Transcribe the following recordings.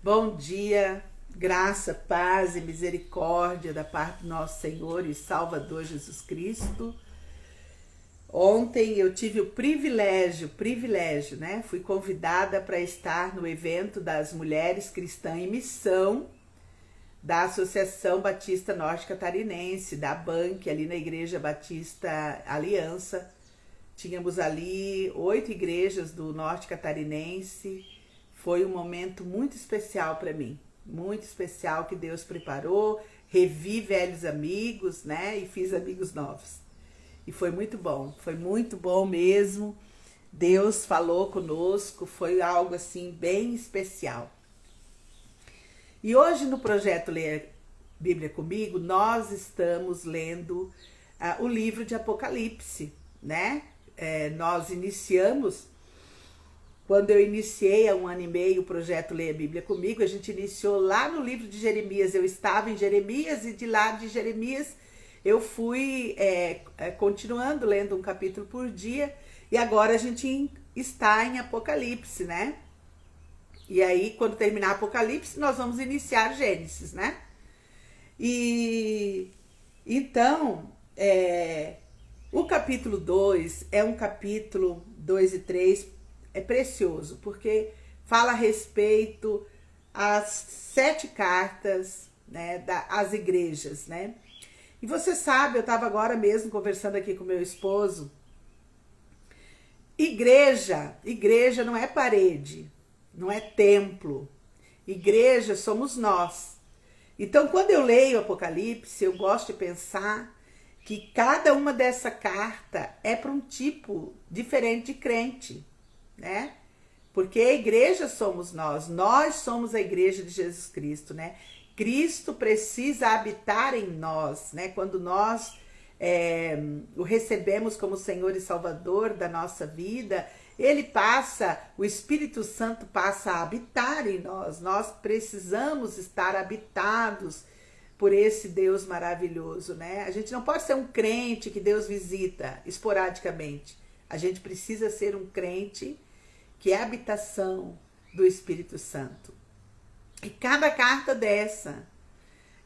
Bom dia, graça, paz e misericórdia da parte do nosso Senhor e Salvador Jesus Cristo. Ontem eu tive o privilégio, né? Fui convidada para estar no evento das Mulheres Cristãs em Missão da Associação Batista Norte Catarinense, da ABANC, ali na Igreja Batista Aliança. Tínhamos ali 8 igrejas do Norte Catarinense. Foi um momento muito especial para mim, muito especial que Deus preparou. Revi velhos amigos, né? E fiz amigos novos. E foi muito bom mesmo. Deus falou conosco, foi algo assim bem especial. E hoje no projeto Ler Bíblia Comigo, nós estamos lendo o livro de Apocalipse, né? Nós iniciamos, quando eu iniciei há 1 ano e meio o projeto Ler a Bíblia Comigo, a gente iniciou lá no livro de Jeremias. Eu estava em Jeremias e de lá de Jeremias eu fui continuando lendo um capítulo por dia, e agora a gente está em Apocalipse, né? E aí, quando terminar Apocalipse, nós vamos iniciar Gênesis, né? E então, o capítulo 2 é um capítulo 2 e 3, é precioso, porque fala a respeito às 7 cartas, né, às igrejas, né? E você sabe, eu estava agora mesmo conversando aqui com meu esposo. Igreja não é parede, não é templo. Igreja somos nós. Então, quando eu leio Apocalipse, eu gosto de pensar que cada uma dessa carta é para um tipo diferente de crente, né? Porque a igreja somos nós somos a igreja de Jesus Cristo, né? Cristo precisa habitar em nós, né? Quando nós o recebemos como Senhor e Salvador da nossa vida, o Espírito Santo passa a habitar em nós. Nós precisamos estar habitados por esse Deus maravilhoso, né? A gente não pode ser um crente que Deus visita esporadicamente. A gente precisa ser um crente que é a habitação do Espírito Santo. E cada carta dessa,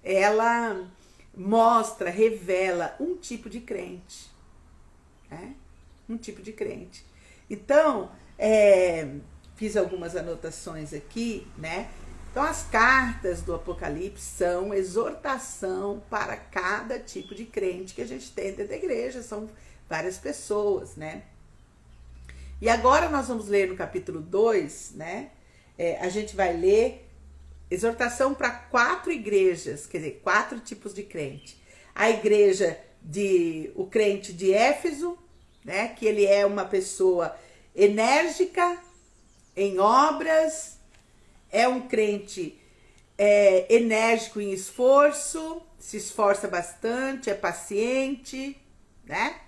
ela mostra, revela um tipo de crente, né? Um tipo de crente. Então, fiz algumas anotações aqui, né? Então, as cartas do Apocalipse são exortação para cada tipo de crente que a gente tem dentro da igreja. São várias pessoas, né? E agora nós vamos ler no capítulo 2, né? A gente vai ler exortação para 4 igrejas, quer dizer, 4 tipos de crente. A igreja o crente de Éfeso, né? Que ele é uma pessoa enérgica em obras, é um crente enérgico em esforço, se esforça bastante, é paciente, né?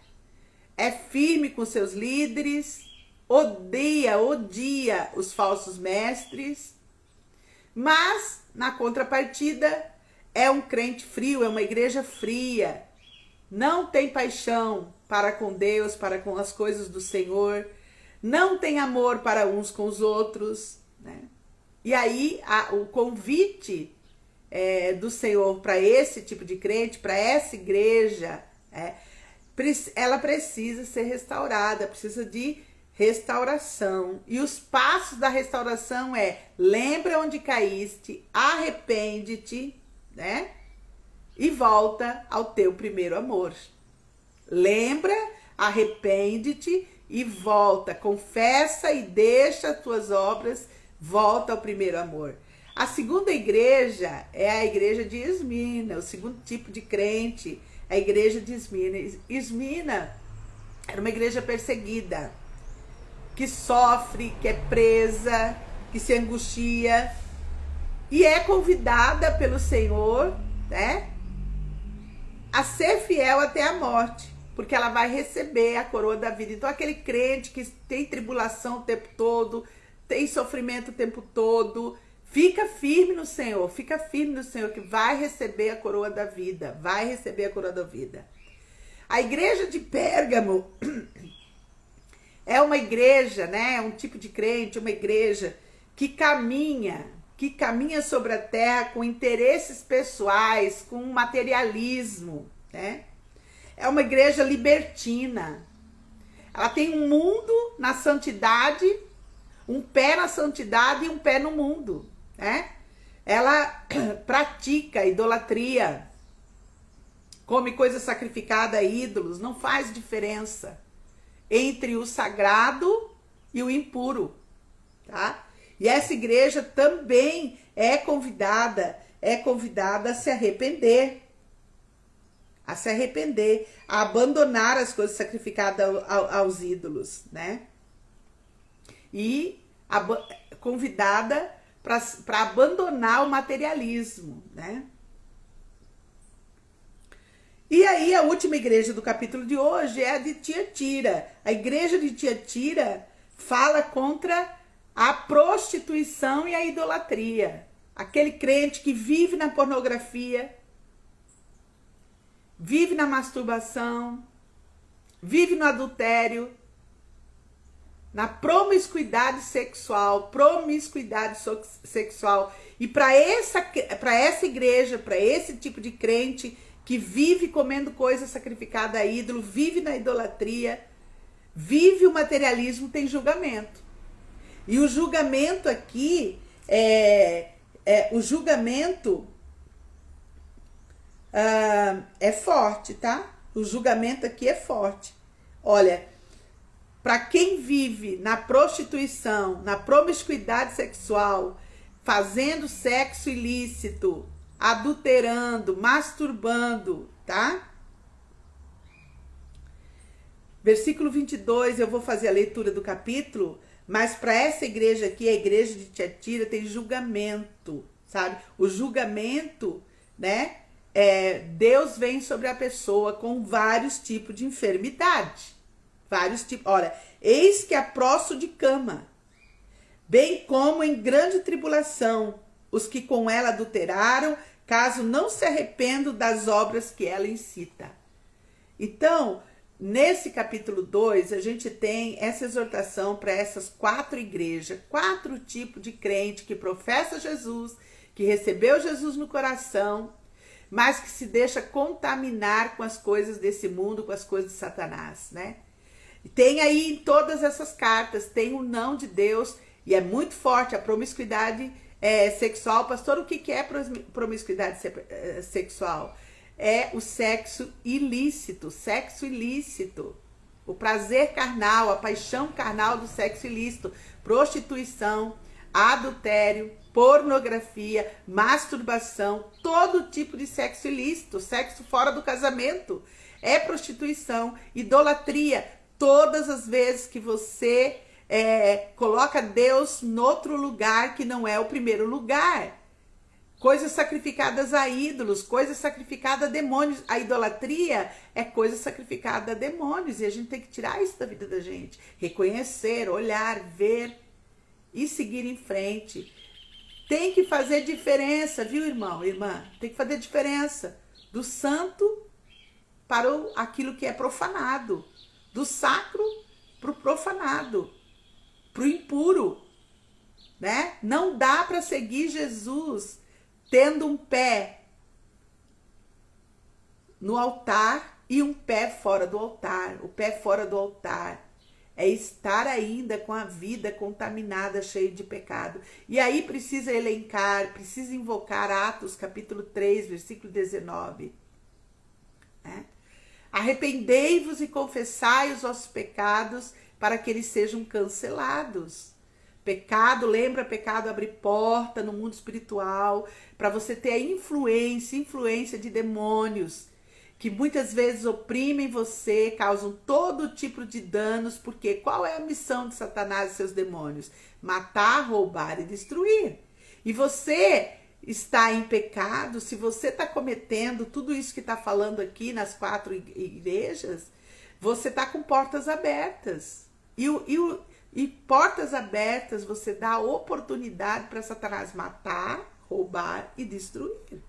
É firme com seus líderes, odia os falsos mestres, mas, na contrapartida, é um crente frio, é uma igreja fria, não tem paixão para com Deus, para com as coisas do Senhor, não tem amor para uns com os outros, né? E aí, o convite do Senhor para esse tipo de crente, para essa igreja, ela precisa ser restaurada, precisa de restauração. E os passos da restauração lembra onde caíste, arrepende-te, né? E volta ao teu primeiro amor. Lembra, arrepende-te e volta, confessa e deixa as tuas obras, volta ao primeiro amor. A segunda igreja é a igreja de Esmirna, o segundo tipo de crente, a igreja de Esmirna. Esmirna era uma igreja perseguida, que sofre, que é presa, que se angustia, e é convidada pelo Senhor, né, a ser fiel até a morte, porque ela vai receber a coroa da vida. Então, aquele crente que tem tribulação o tempo todo, tem sofrimento o tempo todo, fica firme no Senhor, que vai receber a coroa da vida, A igreja de Pérgamo é uma igreja, né? Um tipo de crente, uma igreja que caminha que caminha sobre a terra com interesses pessoais, com materialismo, né? É uma igreja libertina. Ela tem um mundo na santidade, um pé na santidade e um pé no mundo, né? Ela pratica idolatria, come coisa sacrificada a ídolos, não faz diferença entre o sagrado e o impuro, tá? E essa igreja também é convidada a se arrepender, a abandonar as coisas sacrificadas aos ídolos, né? E convidada para abandonar o materialismo, né? E aí a última igreja do capítulo de hoje é a de Tiatira. A igreja de Tiatira fala contra a prostituição e a idolatria. Aquele crente que vive na pornografia, vive na masturbação, vive no adultério, na promiscuidade sexual. E para essa igreja, para esse tipo de crente que vive comendo coisa sacrificada a ídolo, vive na idolatria, vive o materialismo, tem julgamento. E o julgamento aqui é forte, tá? O julgamento aqui é forte. Olha, para quem vive na prostituição, na promiscuidade sexual, fazendo sexo ilícito, adulterando, masturbando, tá? Versículo 22, eu vou fazer a leitura do capítulo, mas para essa igreja aqui, a igreja de Tiatira, tem julgamento, sabe? O julgamento, né? Deus vem sobre a pessoa com vários tipos de enfermidade. Vários tipos. Olha, eis que aprosto de cama, bem como em grande tribulação, os que com ela adulteraram, caso não se arrependam das obras que ela incita. Então, nesse capítulo 2, a gente tem essa exortação para essas 4 igrejas, 4 tipos de crente que professa Jesus, que recebeu Jesus no coração, mas que se deixa contaminar com as coisas desse mundo, com as coisas de Satanás, né? E tem aí em todas essas cartas, tem o não de Deus, e é muito forte a promiscuidade sexual. Pastor, o que é promiscuidade sexual? É o sexo ilícito, o prazer carnal, a paixão carnal do sexo ilícito, prostituição, adultério, pornografia, masturbação, todo tipo de sexo ilícito, sexo fora do casamento, é prostituição, idolatria, todas as vezes que você coloca Deus em outro lugar que não é o primeiro lugar. Coisas sacrificadas a ídolos, coisas sacrificadas a demônios. A idolatria é coisa sacrificada a demônios. E a gente tem que tirar isso da vida da gente. Reconhecer, olhar, ver e seguir em frente. Tem que fazer diferença, viu, irmão, irmã? Tem que fazer diferença do santo para aquilo que é profanado. Do sacro para o profanado. Para o impuro, né? Não dá para seguir Jesus tendo um pé no altar e um pé fora do altar. O pé fora do altar é estar ainda com a vida contaminada, cheia de pecado. E aí precisa elencar, precisa invocar Atos capítulo 3, versículo 19. Né? Arrependei-vos e confessai os vossos pecados para que eles sejam cancelados. Pecado, lembra, pecado abre porta no mundo espiritual para você ter a influência de demônios que muitas vezes oprimem você, causam todo tipo de danos, porque qual é a missão de Satanás e seus demônios? Matar, roubar e destruir. E você está em pecado, se você está cometendo tudo isso que está falando aqui nas 4 igrejas, você está com portas abertas. E portas abertas, você dá a oportunidade para Satanás matar, roubar e destruir.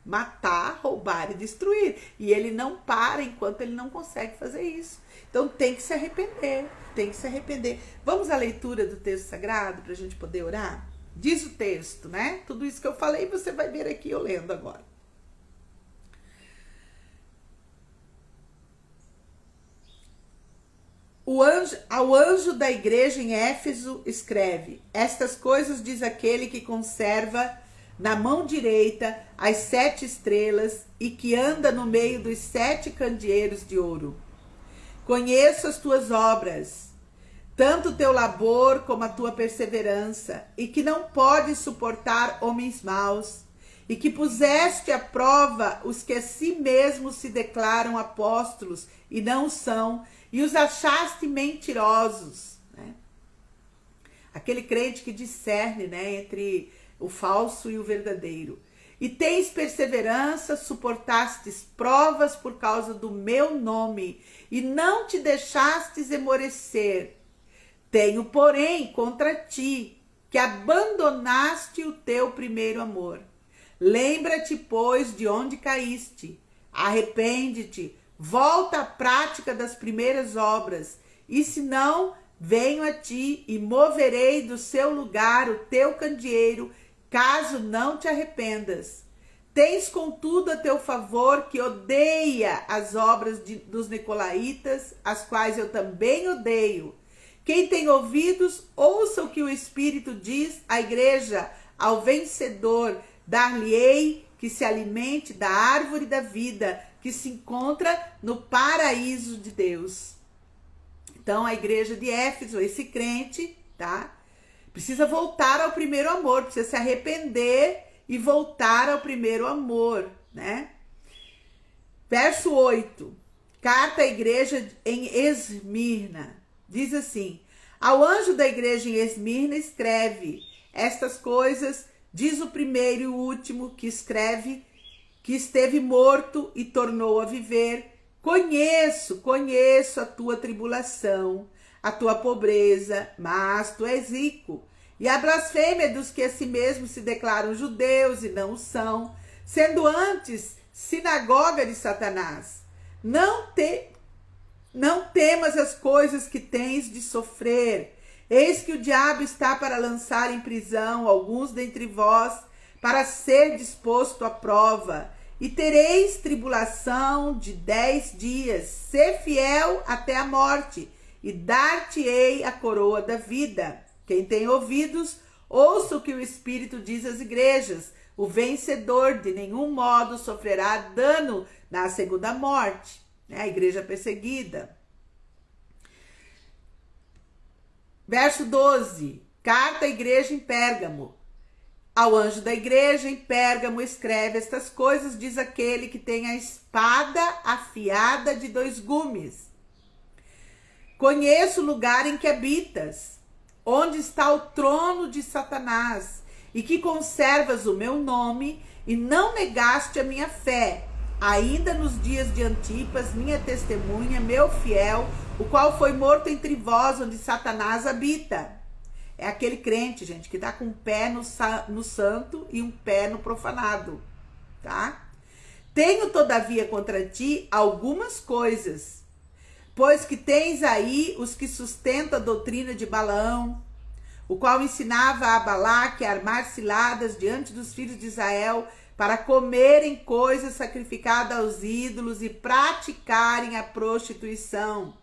Matar, roubar e destruir. E ele não para enquanto ele não consegue fazer isso. Então tem que se arrepender, tem que se arrepender. Vamos à leitura do texto sagrado para a gente poder orar? Diz o texto, né? Tudo isso que eu falei, você vai ver aqui eu lendo agora. Ao anjo da igreja em Éfeso escreve: estas coisas diz aquele que conserva na mão direita as 7 estrelas e que anda no meio dos 7 candeeiros de ouro. Conheço as tuas obras, tanto o teu labor como a tua perseverança, e que não podes suportar homens maus, e que puseste à prova os que a si mesmos se declaram apóstolos e não são, e os achaste mentirosos, né? Aquele crente que discerne, né, entre o falso e o verdadeiro. E tens perseverança, suportastes provas por causa do meu nome, e não te deixastes esmorecer. Tenho, porém, contra ti, que abandonaste o teu primeiro amor. Lembra-te, pois, de onde caíste. Arrepende-te, volta à prática das primeiras obras, e se não, venho a ti e moverei do seu lugar o teu candeeiro, caso não te arrependas. Tens, contudo, a teu favor que odeia as obras dos nicolaítas, as quais eu também odeio. Quem tem ouvidos, ouça o que o Espírito diz à igreja. Ao vencedor, dar-lhe-ei que se alimente da árvore da vida, que se encontra no paraíso de Deus. Então, a igreja de Éfeso, esse crente, tá? Precisa voltar ao primeiro amor, precisa se arrepender e voltar ao primeiro amor, né? Verso 8. Carta à igreja em Esmirna. Diz assim: ao anjo da igreja em Esmirna escreve: estas coisas diz o primeiro e o último que escreve, que esteve morto e tornou a viver. Conheço a tua tribulação, a tua pobreza, mas tu és rico. E a blasfêmia dos que a si mesmos se declaram judeus e não são, sendo antes sinagoga de Satanás. Não temas as coisas que tens de sofrer. Eis que o diabo está para lançar em prisão alguns dentre vós, para ser disposto à prova. E tereis tribulação de 10 dias. Sê fiel até a morte, e dar-te-ei a coroa da vida. Quem tem ouvidos, ouça o que o Espírito diz às igrejas. O vencedor de nenhum modo sofrerá dano na segunda morte. A igreja perseguida. Verso 12. Carta à igreja em Pérgamo. Ao anjo da igreja em Pérgamo escreve: estas coisas diz aquele que tem a espada afiada de 2 gumes. Conheço o lugar em que habitas, onde está o trono de Satanás, e que conservas o meu nome e não negaste a minha fé, ainda nos dias de Antipas, minha testemunha, meu fiel, o qual foi morto entre vós, onde Satanás habita. É aquele crente, gente, que está com um pé no santo e um pé no profanado, tá? Tenho, todavia, contra ti algumas coisas, pois que tens aí os que sustentam a doutrina de Balaão, o qual ensinava a Balaque a armar ciladas diante dos filhos de Israel, para comerem coisas sacrificadas aos ídolos e praticarem a prostituição.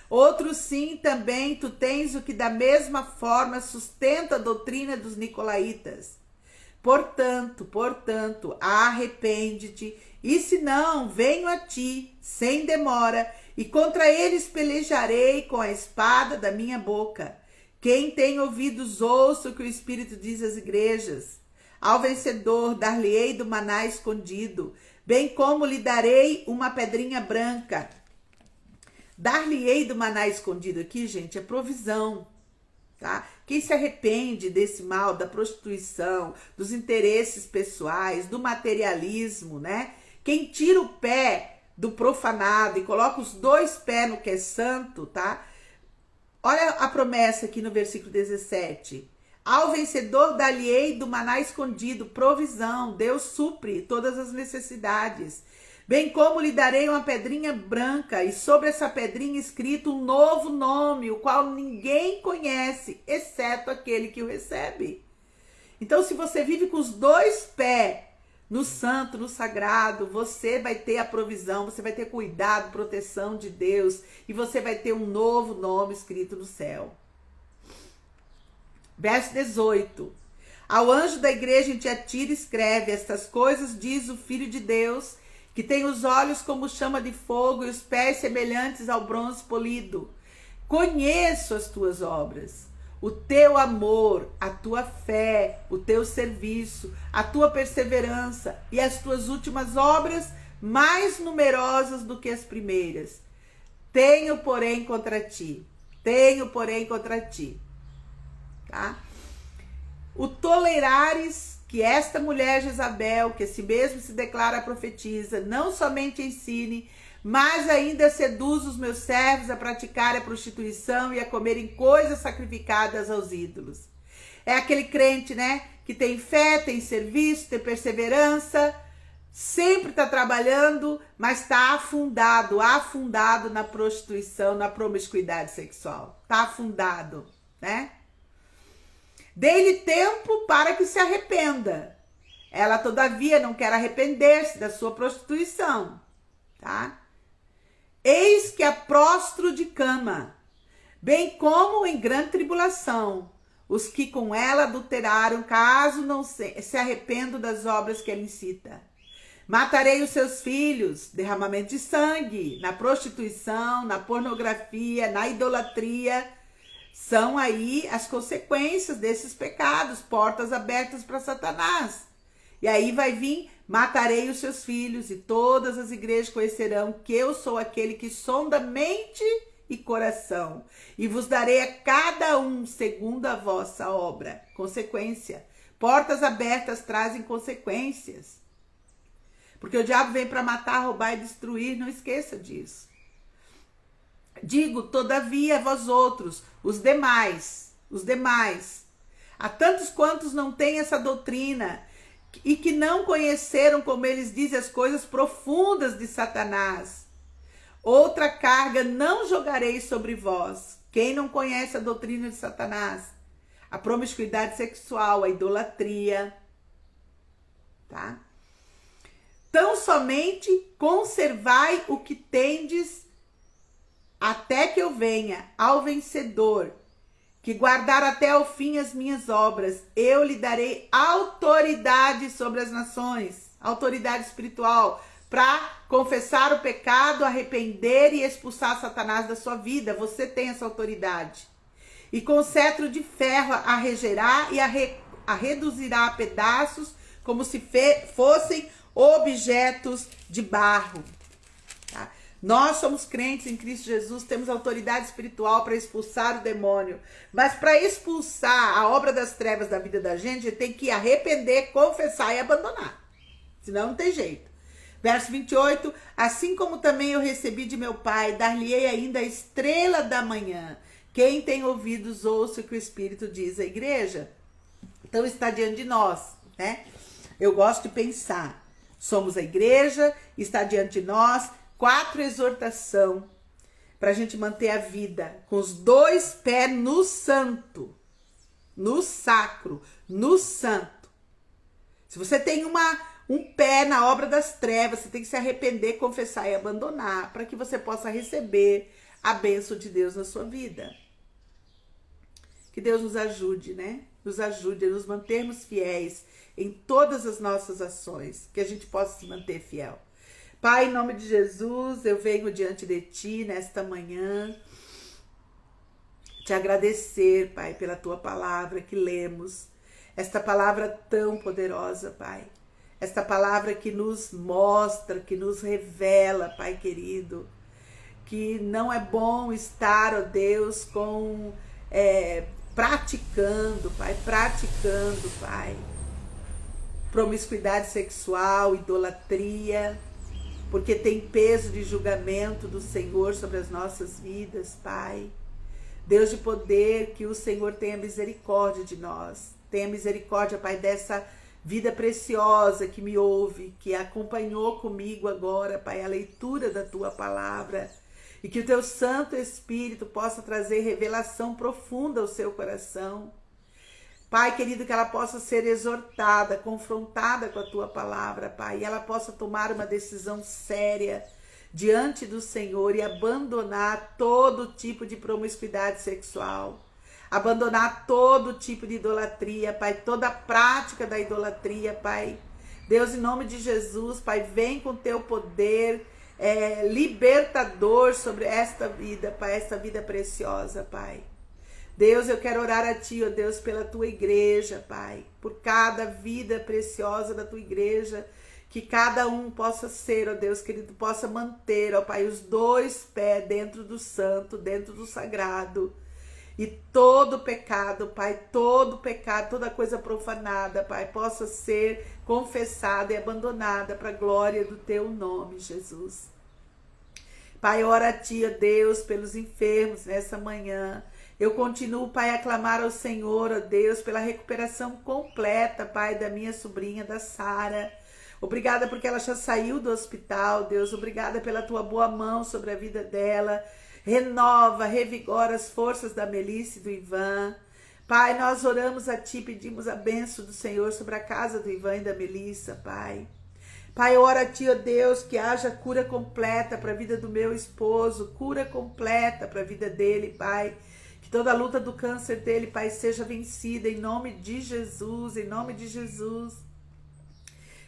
Outros sim, também tu tens o que da mesma forma sustenta a doutrina dos nicolaítas. Portanto, arrepende-te, e se não, venho a ti, sem demora, e contra eles pelejarei com a espada da minha boca. Quem tem ouvidos, ouça o que o Espírito diz às igrejas. Ao vencedor dar-lhe-ei do maná escondido, bem como lhe darei uma pedrinha branca. Dar-lhe-ei do maná escondido aqui, gente, é provisão, tá? Quem se arrepende desse mal, da prostituição, dos interesses pessoais, do materialismo, né? Quem tira o pé do profanado e coloca os 2 pés no que é santo, tá? Olha a promessa aqui no versículo 17. Ao vencedor dar-lhe-ei do maná escondido, provisão. Deus supre todas as necessidades. Bem como lhe darei uma pedrinha branca, e sobre essa pedrinha escrito um novo nome, o qual ninguém conhece, exceto aquele que o recebe. Então, se você vive com os dois pés no santo, no sagrado, você vai ter a provisão, você vai ter cuidado, proteção de Deus, e você vai ter um novo nome escrito no céu. Verso 18. Ao anjo da igreja em Tiatira escreve: estas coisas diz o Filho de Deus, que tem os olhos como chama de fogo e os pés semelhantes ao bronze polido. Conheço as tuas obras, o teu amor, a tua fé, o teu serviço, a tua perseverança e as tuas últimas obras mais numerosas do que as primeiras. Tenho, porém, contra ti. Tá? O tolerares que esta mulher Jezabel, que a si mesmo se declara profetisa, não somente ensine, mas ainda seduz os meus servos a praticar a prostituição e a comerem coisas sacrificadas aos ídolos. É aquele crente, né, que tem fé, tem serviço, tem perseverança, sempre está trabalhando, mas está afundado na prostituição, na promiscuidade sexual. Está afundado, né? Dê-lhe tempo para que se arrependa. Ela, todavia, não quer arrepender-se da sua prostituição, tá? Eis que a prostro de cama, bem como em grande tribulação, os que com ela adulteraram, caso não se arrependam das obras que ela incita. Matarei os seus filhos, derramamento de sangue, na prostituição, na pornografia, na idolatria. São aí as consequências desses pecados, portas abertas para Satanás. E aí vai vir: matarei os seus filhos, e todas as igrejas conhecerão que eu sou aquele que sonda mente e coração, e vos darei a cada um segundo a vossa obra. Consequência. Portas abertas trazem consequências. Porque o diabo vem para matar, roubar e destruir, não esqueça disso. Digo, todavia, vós outros, os demais, há tantos quantos não têm essa doutrina e que não conheceram, como eles dizem, as coisas profundas de Satanás. Outra carga não jogarei sobre vós. Quem não conhece a doutrina de Satanás? A promiscuidade sexual, a idolatria, tá? Tão somente conservai o que tendes até que eu venha. Ao vencedor, que guardar até o fim as minhas obras, eu lhe darei autoridade sobre as nações, autoridade espiritual, para confessar o pecado, arrepender e expulsar Satanás da sua vida. Você tem essa autoridade. E com cetro de ferro a regerá e a reduzirá a pedaços, como se fossem objetos de barro. Tá? Nós somos crentes em Cristo Jesus, temos autoridade espiritual para expulsar o demônio. Mas para expulsar a obra das trevas da vida da gente tem que arrepender, confessar e abandonar. Senão não tem jeito. Verso 28, assim como também eu recebi de meu Pai, dar-lhe-ei ainda a estrela da manhã. Quem tem ouvidos, ouça o que o Espírito diz à igreja. Então está diante de nós, né? Eu gosto de pensar. Somos a igreja, está diante de nós 4 exortações para a gente manter a vida com os 2 pés no santo, no sacro, no santo. Se você tem um pé na obra das trevas, você tem que se arrepender, confessar e abandonar, para que você possa receber a bênção de Deus na sua vida. Que Deus nos ajude, né? Nos ajude a nos mantermos fiéis em todas as nossas ações, que a gente possa se manter fiel. Pai, em nome de Jesus, eu venho diante de Ti nesta manhã, te agradecer, Pai, pela Tua palavra que lemos, esta palavra tão poderosa, Pai. Esta palavra que nos mostra, que nos revela, Pai querido, que não é bom estar, ó Deus, praticando, Pai, promiscuidade sexual, idolatria, porque tem peso de julgamento do Senhor sobre as nossas vidas, Pai. Deus de poder, que o Senhor tenha misericórdia de nós, tenha misericórdia, Pai, dessa vida preciosa que me ouve, que acompanhou comigo agora, Pai, a leitura da Tua palavra, e que o Teu Santo Espírito possa trazer revelação profunda ao seu coração. Pai querido, que ela possa ser exortada, confrontada com a tua palavra, Pai, e ela possa tomar uma decisão séria diante do Senhor e abandonar todo tipo de promiscuidade sexual, abandonar todo tipo de idolatria, Pai, toda a prática da idolatria, Pai. Deus, em nome de Jesus, Pai, vem com teu poder libertador sobre esta vida, Pai, esta vida preciosa, Pai. Deus, eu quero orar a Ti, ó Deus, pela Tua igreja, Pai, por cada vida preciosa da Tua igreja, que cada um possa ser, ó Deus querido, possa manter, ó Pai, os dois pés dentro do santo, dentro do sagrado, e todo pecado, Pai, todo pecado, toda coisa profanada, Pai, possa ser confessada e abandonada para a glória do Teu nome, Jesus. Pai, ora a Ti, ó Deus, pelos enfermos nessa manhã. Eu continuo, Pai, a clamar ao Senhor, ó Deus, pela recuperação completa, Pai, da minha sobrinha, da Sara. Obrigada porque ela já saiu do hospital, Deus. Obrigada pela Tua boa mão sobre a vida dela. Renova, revigora as forças da Melissa e do Ivan. Pai, nós oramos a Ti, pedimos a bênção do Senhor sobre a casa do Ivan e da Melissa, Pai. Pai, ora a Ti, ó Deus, que haja cura completa para a vida do meu esposo, cura completa para a vida dele, Pai. Que toda a luta do câncer dele, Pai, seja vencida em nome de Jesus, em nome de Jesus.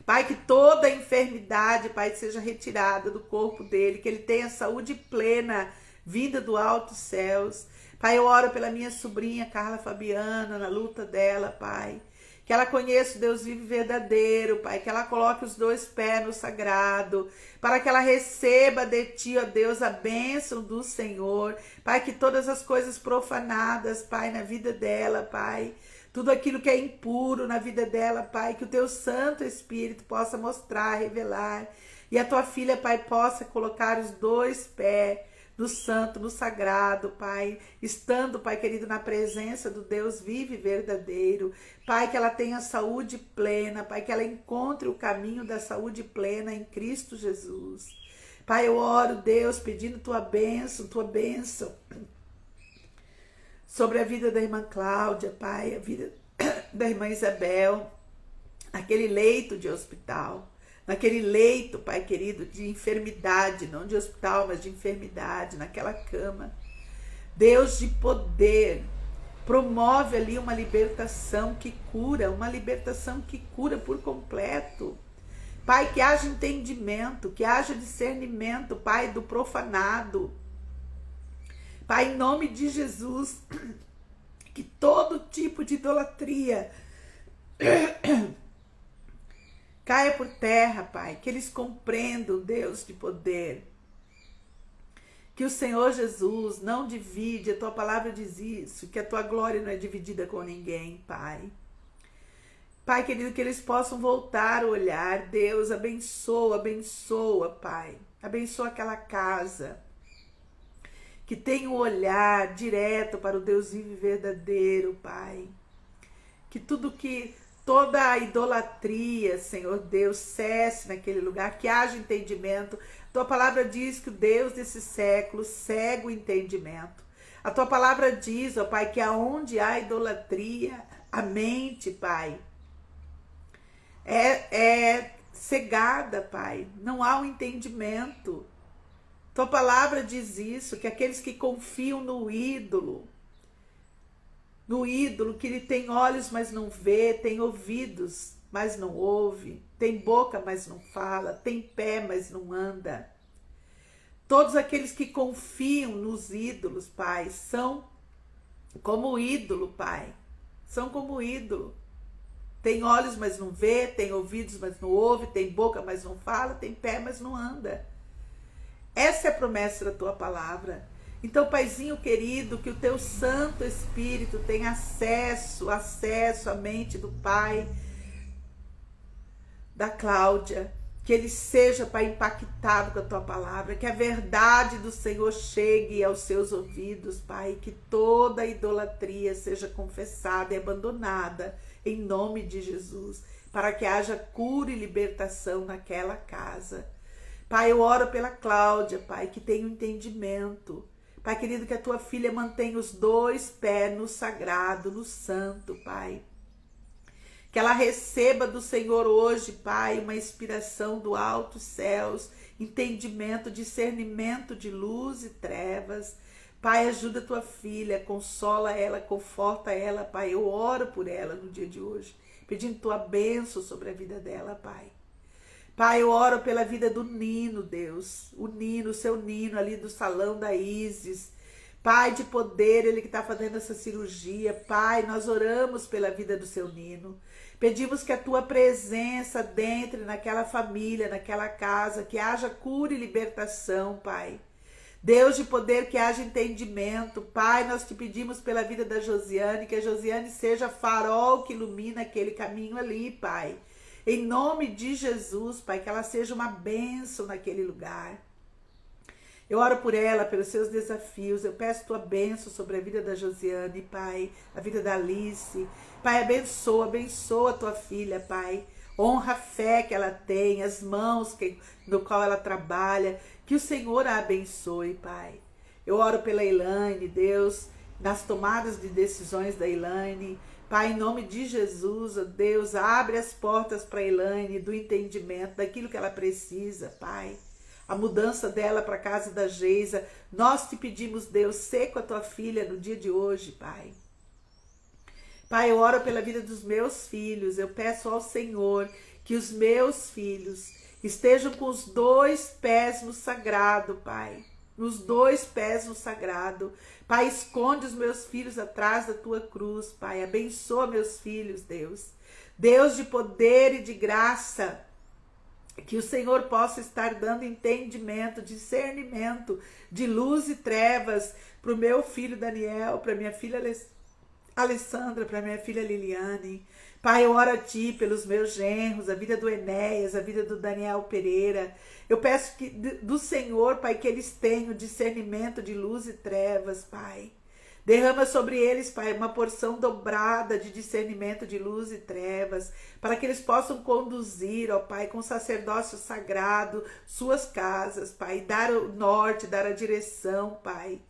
Pai, que toda enfermidade, Pai, seja retirada do corpo dele, que ele tenha saúde plena, vinda do altos céus. Pai, eu oro pela minha sobrinha Carla Fabiana, na luta dela, Pai. Que ela conheça o Deus vivo e verdadeiro, Pai. Que ela coloque os dois pés no sagrado, para que ela receba de Ti, ó Deus, a bênção do Senhor. Pai, que todas as coisas profanadas, Pai, na vida dela, Pai, tudo aquilo que é impuro na vida dela, Pai, que o Teu Santo Espírito possa mostrar, revelar. E a Tua filha, Pai, possa colocar os dois pés no santo, no sagrado, Pai, estando, Pai querido, na presença do Deus vivo e verdadeiro. Pai, que ela tenha saúde plena, Pai, que ela encontre o caminho da saúde plena em Cristo Jesus. Pai, eu oro, Deus, pedindo Tua bênção sobre a vida da irmã Cláudia, Pai, a vida da irmã Isabel, aquele leito de hospital, naquele leito, Pai querido, de enfermidade, não de hospital, mas de enfermidade, naquela cama. Deus de poder, promove ali uma libertação que cura, por completo. Pai, que haja entendimento, que haja discernimento, Pai, do profanado. Pai, em nome de Jesus, que todo tipo de idolatria caia por terra, Pai, que eles compreendam, Deus de poder, que o Senhor Jesus não divide, a Tua palavra diz isso, que a Tua glória não é dividida com ninguém, Pai. Pai querido, que eles possam voltar a olhar, Deus, abençoa, Pai, abençoa aquela casa, que tenha um olhar direto para o Deus vivo e verdadeiro, Pai, que toda a idolatria, Senhor Deus, cesse naquele lugar, que haja entendimento. Tua palavra diz que o Deus desse século cega o entendimento. A Tua palavra diz, ó Pai, que aonde há idolatria, a mente, Pai, é cegada, Pai. Não há um entendimento. Tua palavra diz isso, que aqueles que confiam no ídolo, que ele tem olhos, mas não vê, tem ouvidos, mas não ouve, tem boca, mas não fala, tem pé, mas não anda. Todos aqueles que confiam nos ídolos, Pai, são como ídolo, Pai. São como ídolo. Tem olhos, mas não vê, tem ouvidos, mas não ouve, tem boca, mas não fala, tem pé, mas não anda. Essa é a promessa da Tua palavra. Então, Paizinho querido, que o Teu Santo Espírito tenha acesso à mente do Pai, da Cláudia, que ele seja, Pai, impactado com a Tua palavra, que a verdade do Senhor chegue aos seus ouvidos, Pai, que toda idolatria seja confessada e abandonada, em nome de Jesus, para que haja cura e libertação naquela casa. Pai, eu oro pela Cláudia, Pai, que tenha um entendimento. Pai querido, que a Tua filha mantenha os dois pés no sagrado, no santo, Pai. que ela receba do Senhor hoje, Pai, uma inspiração do alto céus, entendimento, discernimento de luz e trevas. Pai, ajuda tua filha, consola ela, conforta ela, Pai. Eu oro por ela no dia de hoje, pedindo tua bênção sobre a vida dela, Pai. Pai, eu oro pela vida do Nino, Deus. O Nino, o seu Nino ali do salão da Isis. Pai de poder, ele que está fazendo essa cirurgia. Pai, nós oramos pela vida do seu Nino. Pedimos que a tua presença dentre naquela família, naquela casa, que haja cura e libertação, Pai. Deus de poder, que haja entendimento. Pai, nós te pedimos pela vida da Josiane, que a Josiane seja farol que ilumina aquele caminho ali, Pai. Em nome de Jesus, Pai, que ela seja uma bênção naquele lugar. Eu oro por ela, pelos seus desafios. Eu peço tua bênção sobre a vida da Josiane, Pai, a vida da Alice. Pai, abençoa a tua filha, Pai. Honra a fé que ela tem, as mãos no qual ela trabalha. Que o Senhor a abençoe, Pai. Eu oro pela Elaine, Deus, nas tomadas de decisões da Elaine. Pai, em nome de Jesus, ó Deus, abre as portas para a Elaine do entendimento, daquilo que ela precisa, Pai. A mudança dela para a casa da Geisa. Nós te pedimos, Deus, seca a tua filha no dia de hoje, Pai. Pai, eu oro pela vida dos meus filhos. Eu peço ao Senhor que os meus filhos estejam com os 2 pés no sagrado, Pai. Nos 2 pés no sagrado. Pai, esconde os meus filhos atrás da tua cruz, Pai. Abençoa meus filhos, Deus. Deus de poder e de graça. Que o Senhor possa estar dando entendimento, discernimento de luz e trevas para o meu filho Daniel, para minha filha Alessandra, para minha filha Liliane. Pai, eu oro a ti pelos meus genros, a vida do Enéas, a vida do Daniel Pereira. Eu peço que do Senhor, Pai, que eles tenham discernimento de luz e trevas, Pai. Derrama sobre eles, Pai, uma porção dobrada de discernimento de luz e trevas, para que eles possam conduzir, ó Pai, com sacerdócio sagrado, suas casas, Pai, dar o norte, dar a direção, Pai.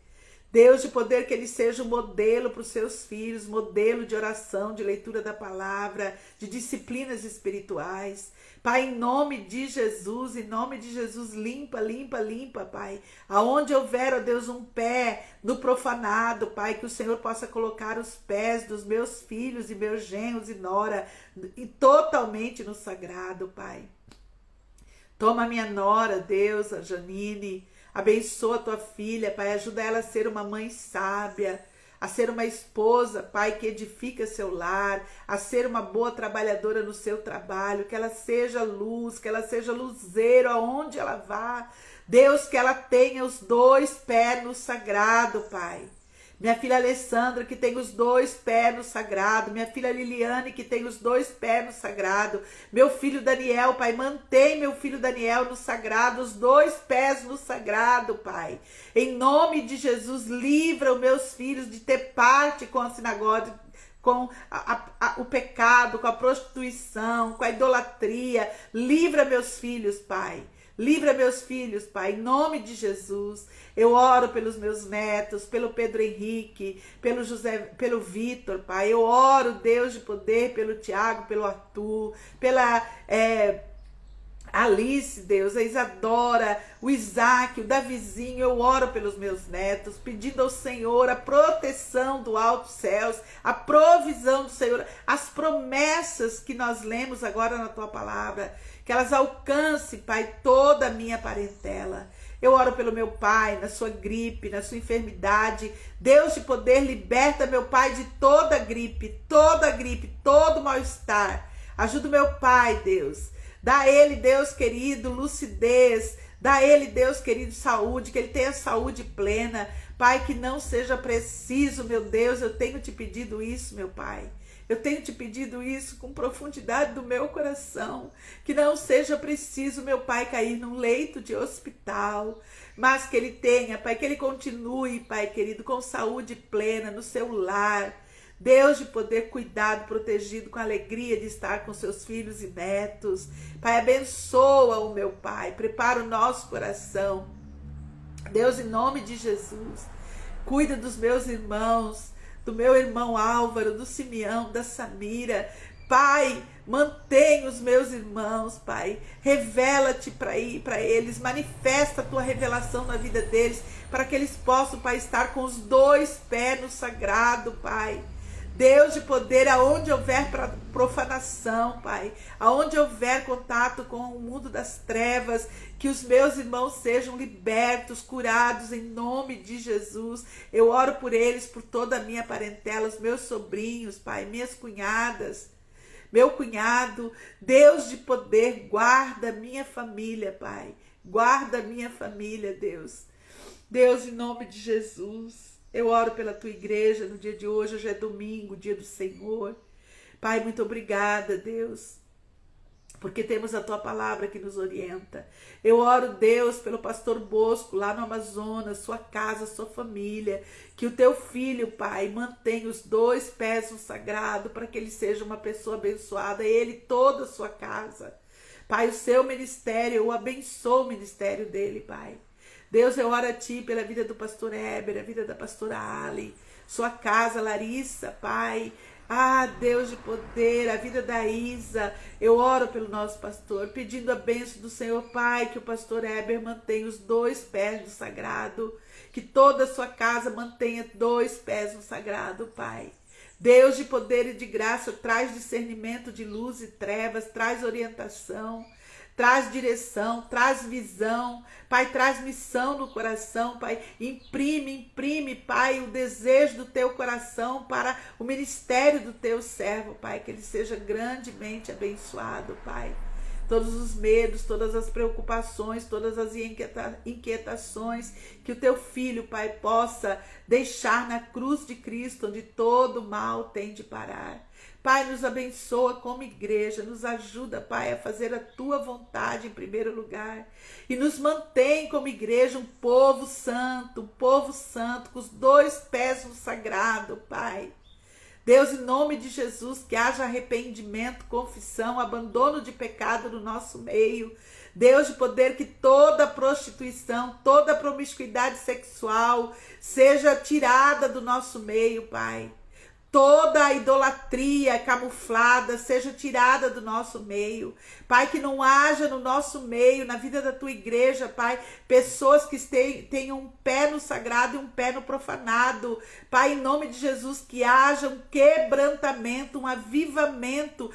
Deus de poder, que ele seja um modelo para os seus filhos, modelo de oração, de leitura da palavra, de disciplinas espirituais. Pai, em nome de Jesus, limpa, Pai. Aonde houver, ó Deus, um pé no profanado, Pai, que o Senhor possa colocar os pés dos meus filhos e meus genros e nora totalmente no sagrado, Pai. Toma a minha nora, Deus, a Janine. Abençoa a tua filha, Pai, ajuda ela a ser uma mãe sábia, a ser uma esposa, Pai, que edifica seu lar, a ser uma boa trabalhadora no seu trabalho, que ela seja luz, que ela seja luzeiro aonde ela vá. Deus, que ela tenha os 2 pés no sagrado, Pai. Minha filha Alessandra, que tem os 2 pés no sagrado. Minha filha Liliane, que tem os 2 pés no sagrado. Meu filho Daniel, Pai, mantém meu filho Daniel no sagrado, os 2 pés no sagrado, Pai. Em nome de Jesus, livra os meus filhos de ter parte com a sinagoga, com o pecado, com a prostituição, com a idolatria. Livra meus filhos, Pai. Livra meus filhos, Pai, em nome de Jesus. Eu oro pelos meus netos, pelo Pedro Henrique, pelo José, pelo Vitor, Pai. Eu oro, Deus de poder, pelo Tiago, pelo Arthur, pela Alice, Deus, a Isadora, o Isaac, o Davizinho. Eu oro pelos meus netos, pedindo ao Senhor a proteção do alto céus, a provisão do Senhor, as promessas que nós lemos agora na tua palavra, que elas alcancem, Pai, toda a minha parentela. Eu oro pelo meu pai, na sua gripe, na sua enfermidade. Deus de poder, liberta meu pai de toda gripe, todo mal-estar. Ajuda o meu pai, Deus. Dá a ele, Deus querido, lucidez. Dá a ele, Deus querido, saúde, que ele tenha saúde plena. Pai, que não seja preciso, meu Deus, eu tenho te pedido isso, meu Pai. Eu tenho te pedido isso com profundidade do meu coração, que não seja preciso, meu Pai, cair num leito de hospital, mas que ele tenha, Pai, que ele continue, Pai querido, com saúde plena no seu lar. Deus de poder, cuidado, protegido, com alegria de estar com seus filhos e netos. Pai, abençoa o meu Pai, prepara o nosso coração. Deus, em nome de Jesus, cuida dos meus irmãos, do meu irmão Álvaro, do Simeão, da Samira. Pai, mantém os meus irmãos, Pai. Revela-te para eles, manifesta a tua revelação na vida deles, para que eles possam, Pai, estar com os 2 pés no sagrado, Pai. Deus de poder, aonde houver profanação, Pai, aonde houver contato com o mundo das trevas, que os meus irmãos sejam libertos, curados em nome de Jesus. Eu oro por eles, por toda a minha parentela, os meus sobrinhos, Pai, minhas cunhadas, meu cunhado. Deus de poder, guarda minha família, Pai, guarda minha família, Deus. Deus, em nome de Jesus, eu oro pela tua igreja no dia de hoje. Hoje é domingo, dia do Senhor. Pai, muito obrigada, Deus, porque temos a tua palavra que nos orienta. Eu oro, Deus, pelo pastor Bosco lá no Amazonas, sua casa, sua família, que o teu filho, Pai, mantenha os 2 pés no sagrado, para que ele seja uma pessoa abençoada, ele e toda a sua casa. Pai, o seu ministério, eu abençoo o ministério dele, Pai. Deus, eu oro a ti pela vida do pastor Heber, a vida da pastora Ali, sua casa, Larissa, Pai. Deus de poder, a vida da Isa. Eu oro pelo nosso pastor, pedindo a bênção do Senhor, Pai, que o pastor Heber mantenha os 2 pés no sagrado, que toda a sua casa mantenha 2 pés no sagrado, Pai. Deus de poder e de graça, traz discernimento de luz e trevas, traz orientação, traz direção, traz visão, Pai, traz missão no coração, Pai, imprime, Pai, o desejo do teu coração para o ministério do teu servo, Pai, que ele seja grandemente abençoado, Pai. Todos os medos, todas as preocupações, todas as inquietações, que o teu filho, Pai, possa deixar na cruz de Cristo, onde todo mal tem de parar. Pai, nos abençoa como igreja, nos ajuda, Pai, a fazer a tua vontade em primeiro lugar, e nos mantém como igreja um povo santo, com os 2 pés no sagrado, Pai. Deus, em nome de Jesus, que haja arrependimento, confissão, abandono de pecado no nosso meio. Deus de poder, que toda prostituição, toda promiscuidade sexual seja tirada do nosso meio, Pai. Toda a idolatria camuflada seja tirada do nosso meio. Pai, que não haja no nosso meio, na vida da tua igreja, Pai, pessoas que tenham um pé no sagrado e um pé no profanado. Pai, em nome de Jesus, que haja um quebrantamento, um avivamento,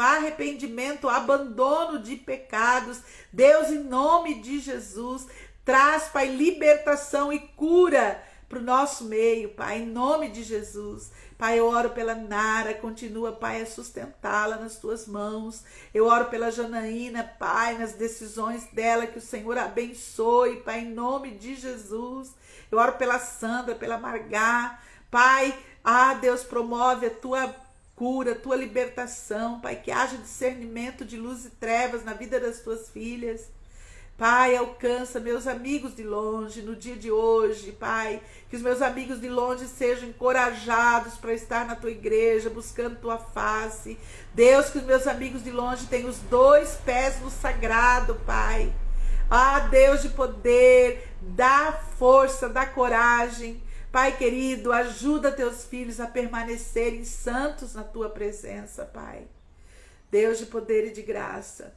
arrependimento, abandono de pecados. Deus, em nome de Jesus, traz, Pai, libertação e cura para o nosso meio, Pai, em nome de Jesus. Pai, eu oro pela Nara, continua, Pai, a sustentá-la nas tuas mãos. Eu oro pela Janaína, Pai, nas decisões dela, que o Senhor abençoe, Pai, em nome de Jesus. Eu oro pela Sandra, pela Margá, Pai, Deus, promove a tua cura, a tua libertação, Pai, que haja discernimento de luz e trevas na vida das tuas filhas. Pai, alcança meus amigos de longe no dia de hoje, Pai, que os meus amigos de longe sejam encorajados para estar na tua igreja, buscando tua face. Deus, que os meus amigos de longe tenham os 2 pés no sagrado, Pai. Deus de poder, dá força, dá coragem. Pai querido, ajuda teus filhos a permanecerem santos na tua presença, Pai. Deus de poder e de graça,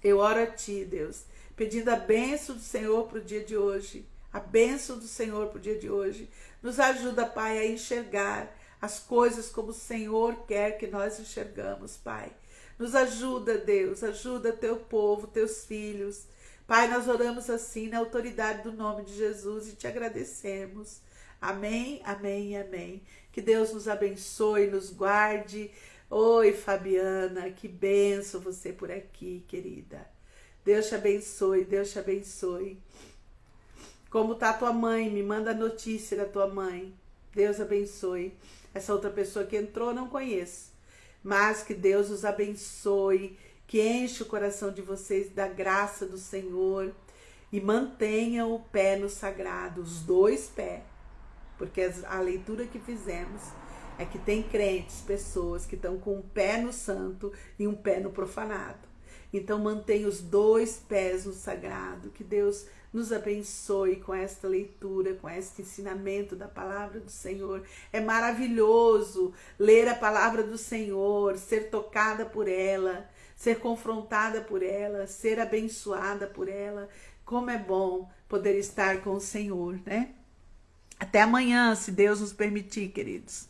eu oro a ti, Deus, pedindo a bênção do Senhor para o dia de hoje. A bênção do Senhor para o dia de hoje. Nos ajuda, Pai, a enxergar as coisas como o Senhor quer que nós enxergamos, Pai. Nos ajuda, Deus, ajuda teu povo, teus filhos. Pai, nós oramos assim na autoridade do nome de Jesus e te agradecemos. Amém, amém, amém. Que Deus nos abençoe, nos guarde. Oi, Fabiana, que benção você por aqui, querida. Deus te abençoe, Deus te abençoe. Como tá tua mãe? Me manda a notícia da tua mãe. Deus abençoe. Essa outra pessoa que entrou, não conheço. Mas que Deus os abençoe, que enche o coração de vocês da graça do Senhor e mantenham o pé no sagrado, os 2 pés. Porque a leitura que fizemos é que tem crentes, pessoas que estão com um pé no santo e um pé no profanado. Então mantenha os 2 pés no sagrado. Que Deus nos abençoe com esta leitura, com este ensinamento da palavra do Senhor. É maravilhoso ler a palavra do Senhor, ser tocada por ela, ser confrontada por ela, ser abençoada por ela. Como é bom poder estar com o Senhor, né? Até amanhã, se Deus nos permitir, queridos.